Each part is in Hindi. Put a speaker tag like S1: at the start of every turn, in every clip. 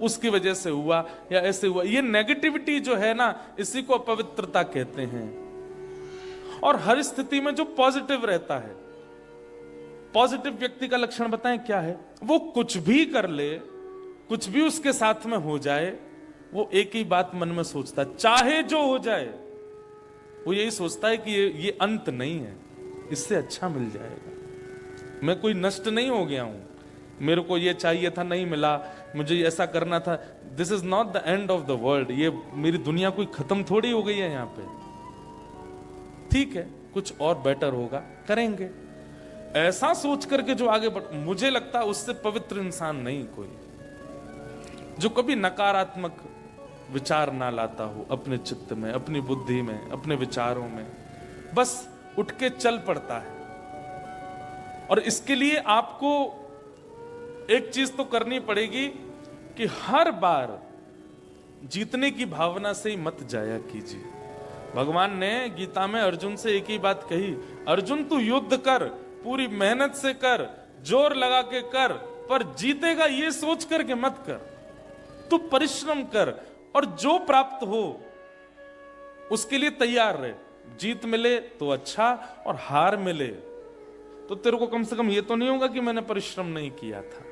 S1: उसकी वजह से हुआ या ऐसे हुआ। ये नेगेटिविटी जो है ना, इसी को अपवित्रता कहते हैं। और हर स्थिति में जो पॉजिटिव रहता है, पॉजिटिव व्यक्ति का लक्षण बताएं क्या है? वो कुछ भी कर ले, कुछ भी उसके साथ में हो जाए, वो एक ही बात मन में सोचता है, चाहे जो हो जाए, वो यही सोचता है कि ये अंत नहीं है, इससे अच्छा मिल जाएगा। मैं कोई नष्ट नहीं हो गया हूं, मेरे को ये चाहिए था नहीं मिला, मुझे ऐसा करना था, this is not the end of the world. ये मेरी दुनिया कोई खत्म थोड़ी हो गई है यहां पे। ठीक है, कुछ और बेटर होगा, करेंगे। ऐसा सोच करके जो आगे बढ़, मुझे लगता है उससे पवित्र इंसान नहीं कोई, जो कभी नकारात्मक विचार ना लाता हो अपने चित्त में, अपनी बुद्धि में, अपने विचारों में, बस उठ के चल पड़ता है। और इसके लिए आपको एक चीज तो करनी पड़ेगी कि हर बार जीतने की भावना से ही मत जाया कीजिए। भगवान ने गीता में अर्जुन से एक ही बात कही, अर्जुन तू युद्ध कर, पूरी मेहनत से कर, जोर लगा के कर, पर जीतेगा ये सोच करके मत कर। तू परिश्रम कर और जो प्राप्त हो उसके लिए तैयार रहे। जीत मिले तो अच्छा, और हार मिले तो तेरे को कम से कम ये तो नहीं होगा कि मैंने परिश्रम नहीं किया था।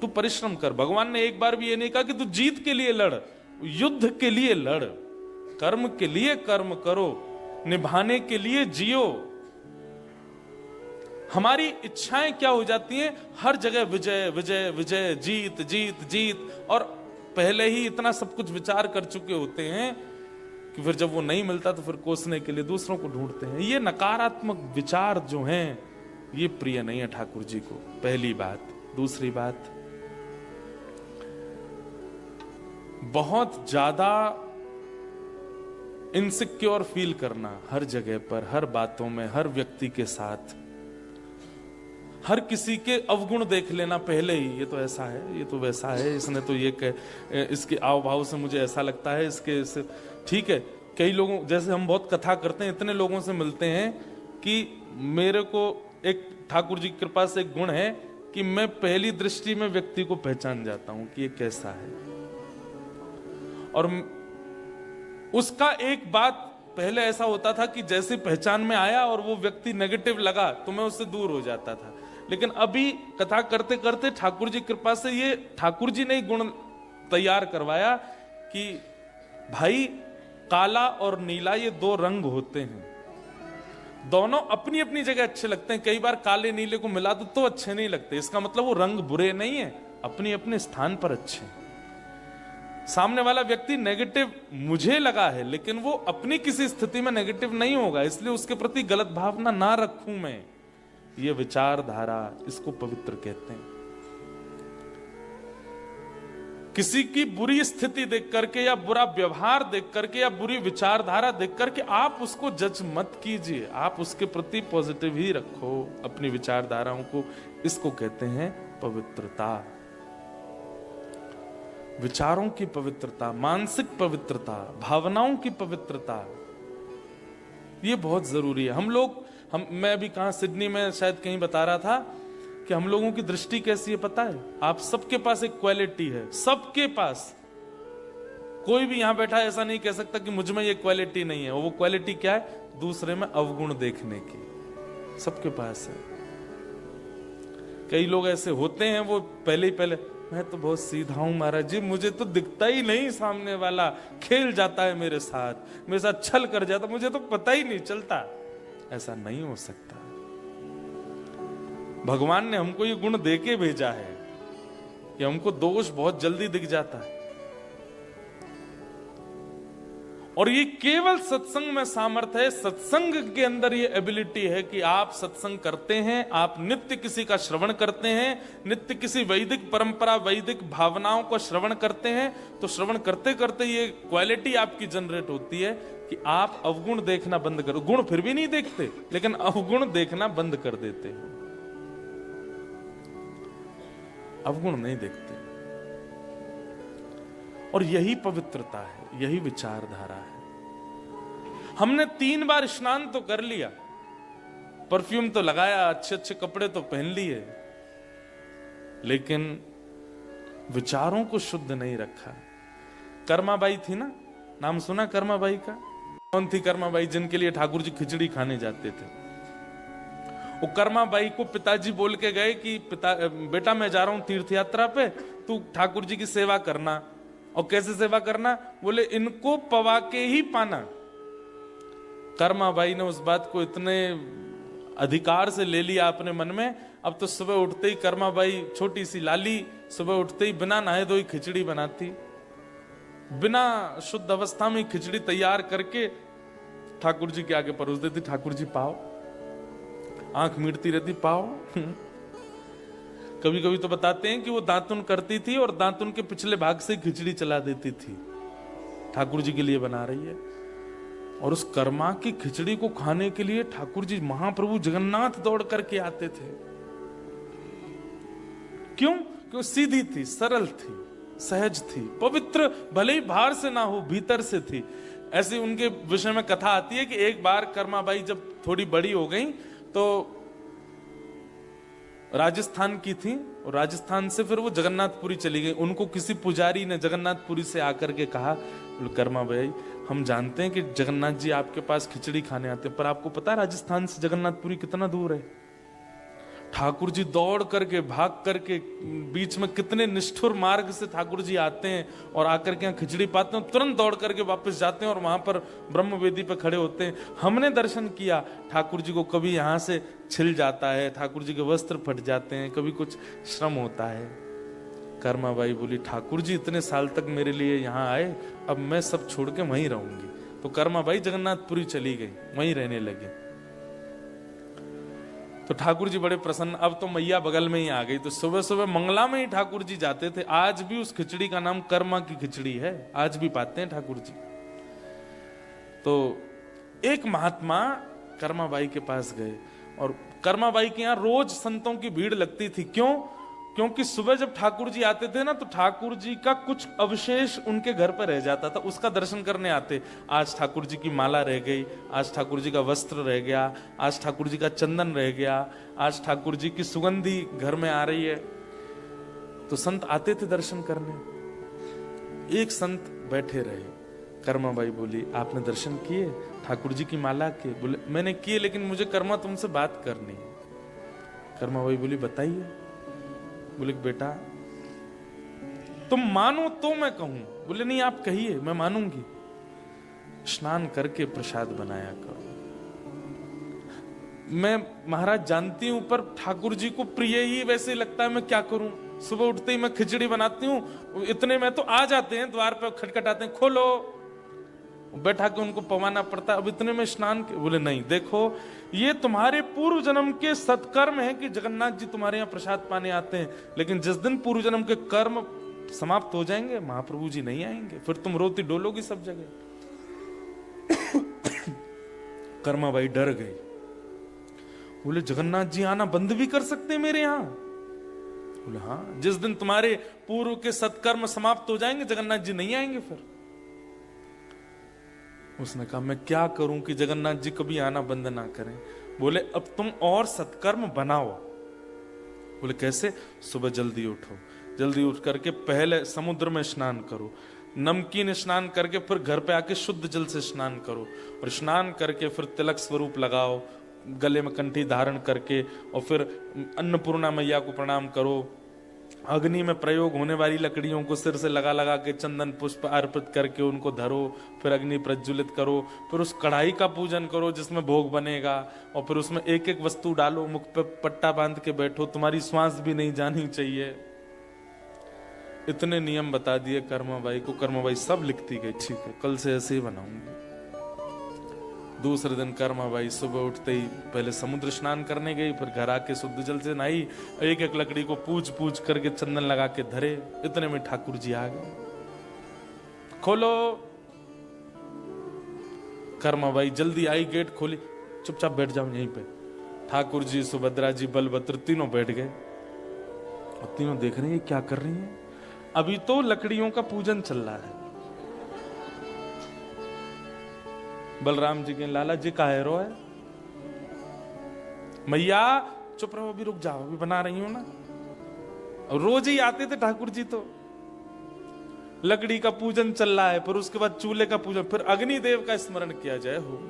S1: तू परिश्रम कर। भगवान ने एक बार भी ये नहीं कहा कि तू जीत के लिए लड़, युद्ध के लिए लड़, कर्म के लिए कर्म करो, निभाने के लिए जियो। हमारी इच्छाएं क्या हो जाती हैं, हर जगह विजय विजय विजय, जीत जीत जीत, और पहले ही इतना सब कुछ विचार कर चुके होते हैं कि फिर जब वो नहीं मिलता तो फिर कोसने के लिए दूसरों को ढूंढते हैं। ये नकारात्मक विचार जो हैं, ये प्रिय नहीं है ठाकुर जी को, पहली बात। दूसरी बात, बहुत ज्यादा इनसिक्योर फील करना हर जगह पर, हर बातों में, हर व्यक्ति के साथ, हर किसी के अवगुण देख लेना पहले ही, ये तो ऐसा है, ये तो वैसा है, इसने तो ये इसके आव भाव से मुझे ऐसा लगता है, इसके ठीक है। कई लोगों, जैसे हम बहुत कथा करते हैं, इतने लोगों से मिलते हैं कि मेरे को एक ठाकुर जी की कृपा से एक गुण है कि मैं पहली दृष्टि में व्यक्ति को पहचान जाता हूं कि ये कैसा है। और उसका एक बात पहले ऐसा होता था कि जैसे पहचान में आया और वो व्यक्ति नेगेटिव लगा तो मैं उससे दूर हो जाता था। लेकिन अभी कथा करते करते ठाकुर जी कृपा से ये ठाकुर जी ने ही गुण तैयार करवाया कि भाई काला और नीला ये दो रंग होते हैं, दोनों अपनी अपनी जगह अच्छे लगते हैं। कई बार काले नीले को मिला दो तो अच्छे नहीं लगते, इसका मतलब वो रंग बुरे नहीं है, अपने अपने स्थान पर अच्छे हैं। सामने वाला व्यक्ति नेगेटिव मुझे लगा है, लेकिन वो अपनी किसी स्थिति में नेगेटिव नहीं होगा, इसलिए उसके प्रति गलत भावना ना रखूं मैं। ये विचारधारा, इसको पवित्र कहते हैं। किसी की बुरी स्थिति देख करके या बुरा व्यवहार देख करके या बुरी विचारधारा देख करके आप उसको जज मत कीजिए, आप उसके प्रति पॉजिटिव ही रखो अपनी विचारधाराओं को। इसको कहते हैं पवित्रता। विचारों की पवित्रता, मानसिक पवित्रता, भावनाओं की पवित्रता, ये बहुत जरूरी है। मैं अभी कहां, सिडनी में शायद कहीं बता रहा था कि हम लोगों की दृष्टि कैसी है पता है? आप सबके पास एक क्वालिटी है, सबके पास। कोई भी यहां बैठा ऐसा नहीं कह सकता कि मुझ में ये क्वालिटी नहीं है। वो क्वालिटी क्या है? दूसरे में अवगुण देखने की, सबके पास है। कई लोग ऐसे होते हैं, वो पहले मैं तो बहुत सीधा हूं महाराज जी, मुझे तो दिखता ही नहीं सामने वाला, खेल जाता है मेरे साथ छल कर जाता, मुझे तो पता ही नहीं चलता। ऐसा नहीं हो सकता। भगवान ने हमको ये गुण देके भेजा है कि हमको दोष बहुत जल्दी दिख जाता है, और ये केवल सत्संग में सामर्थ्य है। सत्संग के अंदर ये एबिलिटी है कि आप सत्संग करते हैं, आप नित्य किसी का श्रवण करते हैं, नित्य किसी वैदिक परंपरा, वैदिक भावनाओं को श्रवण करते हैं, तो श्रवण करते करते ये क्वालिटी आपकी जनरेट होती है कि आप अवगुण देखना बंद करो। गुण फिर भी नहीं देखते, लेकिन अवगुण देखना बंद कर देते हो। अवगुण नहीं देखते, और यही पवित्रता है, यही विचारधारा है। हमने 3 बार स्नान तो कर लिया, परफ्यूम तो लगाया, अच्छे अच्छे कपड़े तो पहन लिए, लेकिन विचारों को शुद्ध नहीं रखा। कर्माबाई थी ना, नाम सुना कर्माबाई का? कौन थी कर्माबाई? जिनके लिए ठाकुर जी खिचड़ी खाने जाते थे। वो कर्माबाई को पिताजी बोल के गए कि बेटा मैं जा रहा हूं तीर्थ यात्रा पे, तू ठाकुर जी की सेवा करना। और कैसे सेवा करना? बोले इनको पवा के ही पाना। कर्माबाई ने उस बात को इतने अधिकार से ले लिया अपने मन में। अब तो सुबह उठते ही कर्माबाई, छोटी सी लाली, सुबह उठते ही बिना नहाए धोए खिचड़ी बनाती, बिना शुद्ध अवस्था में खिचड़ी तैयार करके ठाकुर जी के आगे परोस देती। ठाकुर जी पाओ, आंख मीटती रहती, पाओ। कभी कभी तो बताते हैं कि वो दातुन करती थी और दातुन के पिछले भाग से खिचड़ी चला देती थी, ठाकुर जी के लिए बना रही है। और उस कर्मा की खिचड़ी को खाने के लिए ठाकुर जी महाप्रभु जगन्नाथ दौड़ करके आते थे। क्यों? क्यों? सीधी थी, सरल थी, सहज थी, पवित्र, भले ही बाहर से ना हो भीतर से थी। ऐसी उनके विषय में कथा आती है कि एक बार कर्माबाई जब थोड़ी बड़ी हो गई तो राजस्थान की थी, और राजस्थान से फिर वो जगन्नाथपुरी चली गई। उनको किसी पुजारी ने जगन्नाथपुरी से आकर के कहा, कर्माबाई हम जानते हैं कि जगन्नाथ जी आपके पास खिचड़ी खाने आते हैं, पर आपको पता है राजस्थान से जगन्नाथपुरी कितना दूर है? ठाकुर जी दौड़ करके, भाग करके, बीच में कितने निष्ठुर मार्ग से ठाकुर जी आते हैं और आकर के यहाँ खिचड़ी पाते हैं, तुरंत दौड़ करके वापस जाते हैं और वहां पर ब्रह्म वेदी पे खड़े होते हैं। हमने दर्शन किया, ठाकुर जी को कभी यहाँ से छिल जाता है, ठाकुर जी के वस्त्र फट जाते हैं, कभी कुछ श्रम होता है। कर्माबाई बोली, ठाकुर जी इतने साल तक मेरे लिए यहाँ आए, अब मैं सब छोड़ के वहीं रहूंगी। तो कर्माबाई जगन्नाथपुरी चली गई, वहीं रहने लगी। तो ठाकुर जी बड़े प्रसन्न, अब तो मैया बगल में ही आ गई। तो सुबह सुबह मंगला में ही ठाकुर जी जाते थे। आज भी उस खिचड़ी का नाम कर्मा की खिचड़ी है, आज भी पाते हैं ठाकुर जी। तो एक महात्मा कर्माबाई के पास गए, और कर्माबाई के यहाँ रोज संतों की भीड़ लगती थी। क्यों? क्योंकि सुबह जब ठाकुर जी आते थे ना, तो ठाकुर जी का कुछ अवशेष उनके घर पर रह जाता था, उसका दर्शन करने आते। आज ठाकुर जी की माला रह गई, आज ठाकुर जी का वस्त्र रह गया, आज ठाकुर जी का चंदन रह गया, आज ठाकुर जी की सुगंधी घर में आ रही है। तो संत आते थे दर्शन करने। एक संत बैठे रहे। कर्माबाई बोली, आपने दर्शन किए ठाकुर जी की माला के? बोले मैंने किए, लेकिन मुझे कर्मा तुमसे बात करनी है। कर्माबाई बोली, बताइए। बोले बेटा तुम मानो तो मैं कहूं। बोले नहीं आप कहिए, मैं मानूंगी। स्नान करके प्रसाद बनाया करो। मैं महाराज जानती हूं, पर ठाकुर जी को प्रिय ही वैसे लगता है, मैं क्या करूं? सुबह उठते ही मैं खिचड़ी बनाती हूं, इतने में तो आ जाते हैं, द्वार पे खटखटाते हैं, खोलो, बैठा के उनको पवाना पड़ता है। अब इतने में स्नान के? बोले नहीं, देखो ये तुम्हारे पूर्व जन्म के सत्कर्म है कि जगन्नाथ जी तुम्हारे यहाँ प्रसाद पाने आते हैं, लेकिन जिस दिन पूर्व जन्म के कर्म समाप्त हो जाएंगे, महाप्रभु जी नहीं आएंगे, फिर तुम रोती डोलोगी सब जगह। कर्माबाई डर गई। बोले जगन्नाथ जी आना बंद भी कर सकते हैं मेरे यहाँ? बोले हाँ, जिस दिन तुम्हारे पूर्व के सत्कर्म समाप्त हो जाएंगे जगन्नाथ जी नहीं आएंगे फिर। उसने कहा मैं क्या करूं कि जगन्नाथ जी कभी आना बंद ना करें? बोले अब तुम और सत्कर्म बनाओ। बोले कैसे? सुबह जल्दी उठो, जल्दी उठ करके पहले समुद्र में स्नान करो, नमकीन स्नान करके फिर घर पे आके शुद्ध जल से स्नान करो, और स्नान करके फिर तिलक स्वरूप लगाओ, गले में कंठी धारण करके, और फिर अन्नपूर्णा मैया को प्रणाम करो। अग्नि में प्रयोग होने वाली लकड़ियों को सिर से लगा लगा के चंदन पुष्प अर्पित करके उनको धरो, फिर अग्नि प्रज्वलित करो, फिर उस कढ़ाई का पूजन करो जिसमें भोग बनेगा, और फिर उसमें एक एक वस्तु डालो, मुख पे पट्टा बांध के बैठो, तुम्हारी श्वास भी नहीं जानी चाहिए। इतने नियम बता दिए कर्माबाई को। कर्माबाई सब लिखती गई, ठीक है कल से ऐसे ही बनाऊंगी। दूसरे दिन कर्माबाई सुबह उठते ही पहले समुद्र स्नान करने गई, फिर घर आके शुद्ध जल से नहाई, एक एक लकड़ी को पूज पूज करके चंदन लगा के धरे। इतने में ठाकुर जी आ गए। खोलो। कर्माबाई जल्दी आई, गेट खोली, चुपचाप बैठ जाओ यहीं पे। ठाकुर जी, सुभद्रा जी, बलभद्र तीनों बैठ गए, और तीनों देख रहे हैं क्या कर रही हैं। अभी तो लकड़ियों का पूजन चल रहा है। बलराम जी के लाला जी का हैरो है। मैया चुप रहो, अभी रुक जाओ, अभी बना रही हूं ना। और रोज ही आते थे ठाकुर जी, तो लकड़ी का पूजन चल रहा है, फिर उसके बाद चूल्हे का पूजन, फिर अग्निदेव का स्मरण किया जाए हो।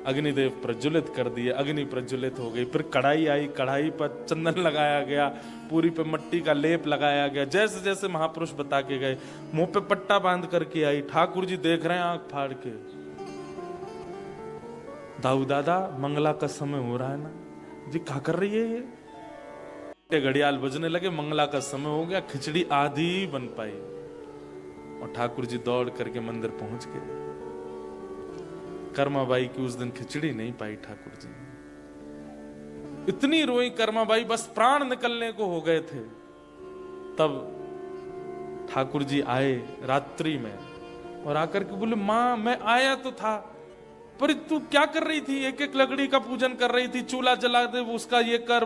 S1: अग्निदेव प्रज्वलित कर दिए, अग्नि प्रज्वलित हो गई। फिर कढ़ाई आई, कढ़ाई पर चंदन लगाया गया, पूरी पे मट्टी का लेप लगाया गया, जैसे जैसे महापुरुष बता के गए। मुंह पे पट्टा बांध करके आई। ठाकुर जी देख रहे हैं आंख फाड़ के। दाऊ दादा मंगला का समय हो रहा है ना जी, क्या कर रही है ये? घड़ियाल बजने लगे, मंगला का समय हो गया। खिचड़ी आधी बन पाई और ठाकुर जी दौड़ करके मंदिर पहुंच गए। कर्माबाई की उस दिन खिचड़ी नहीं पाई ठाकुर जी। इतनी रोई कर्माबाई, बस प्राण निकलने को हो गए थे। तब ठाकुर जी आए रात्रि में और आकर के बोले, मां मैं आया तो था, पर तू क्या कर रही थी? एक एक लकड़ी का पूजन कर रही थी, चूल्हा जला दे, उसका ये कर,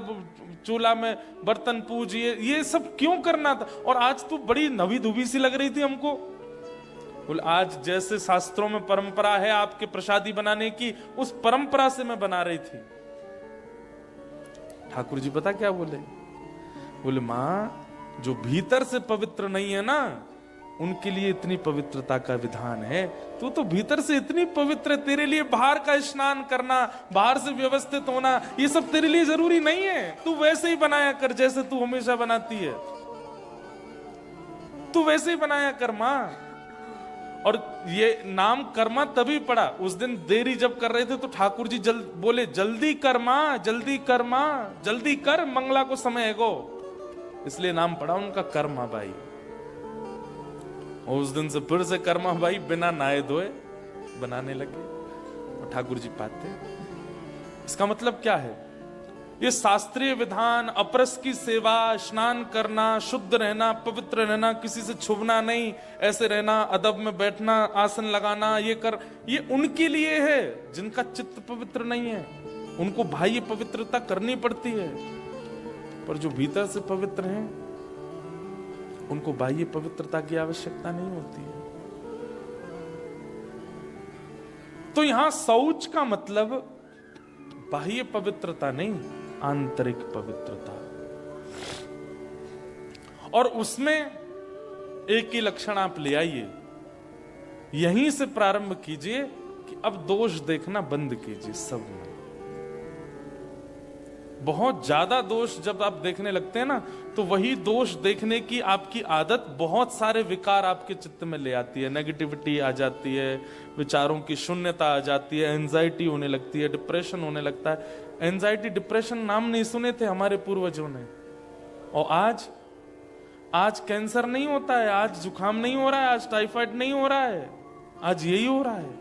S1: चूल्हा में बर्तन पूज, ये सब क्यों करना था? और आज तू बड़ी नवी धुबी सी लग रही थी हमको। बोले, आज जैसे शास्त्रों में परंपरा है आपके प्रसादी बनाने की, उस परंपरा से मैं बना रही थी। ठाकुर जी पता क्या बोले? बोले, मां जो भीतर से पवित्र नहीं है ना, उनके लिए इतनी पवित्रता का विधान है। तू तो भीतर से इतनी पवित्र है, तेरे लिए बाहर का स्नान करना, बाहर से व्यवस्थित होना, ये सब तेरे लिए जरूरी नहीं है। तू वैसे ही बनाया कर जैसे तू हमेशा बनाती है, तू वैसे ही बनाया कर मां। और ये नाम कर्मा तभी पड़ा, उस दिन देरी जब कर रहे थे तो ठाकुर जी बोले, जल्दी कर मां, जल्दी कर मां, जल्दी कर, मंगला को समय है गो। इसलिए नाम पड़ा उनका कर्मा बाई। और उस दिन से फिर से कर्मा बाई बिना नहाए धोए बनाने लगे और ठाकुर जी पाते। इसका मतलब क्या है? ये शास्त्रीय विधान, अपरस की सेवा, स्नान करना, शुद्ध रहना, पवित्र रहना, किसी से छुपना नहीं, ऐसे रहना, अदब में बैठना, आसन लगाना, ये उनके लिए है जिनका चित्त पवित्र नहीं है। उनको बाह्य पवित्रता करनी पड़ती है, पर जो भीतर से पवित्र हैं उनको बाह्य पवित्रता की आवश्यकता नहीं होती है। तो यहां शौच का मतलब बाह्य पवित्रता नहीं, आंतरिक पवित्रता। और उसमें एक ही लक्षण आप ले आइए, यहीं से प्रारंभ कीजिए कि अब दोष देखना बंद कीजिए सब में। बहुत ज्यादा दोष जब आप देखने लगते हैं ना, तो वही दोष देखने की आपकी आदत बहुत सारे विकार आपके चित्त में ले आती है। नेगेटिविटी आ जाती है, विचारों की शून्यता आ जाती है, एंजाइटी होने लगती है, डिप्रेशन होने लगता है। एंजाइटी डिप्रेशन नाम नहीं सुने थे हमारे पूर्वजों ने। और आज कैंसर नहीं होता है, आज जुकाम नहीं हो रहा है, आज टाइफाइड नहीं हो रहा है, आज यही हो रहा है।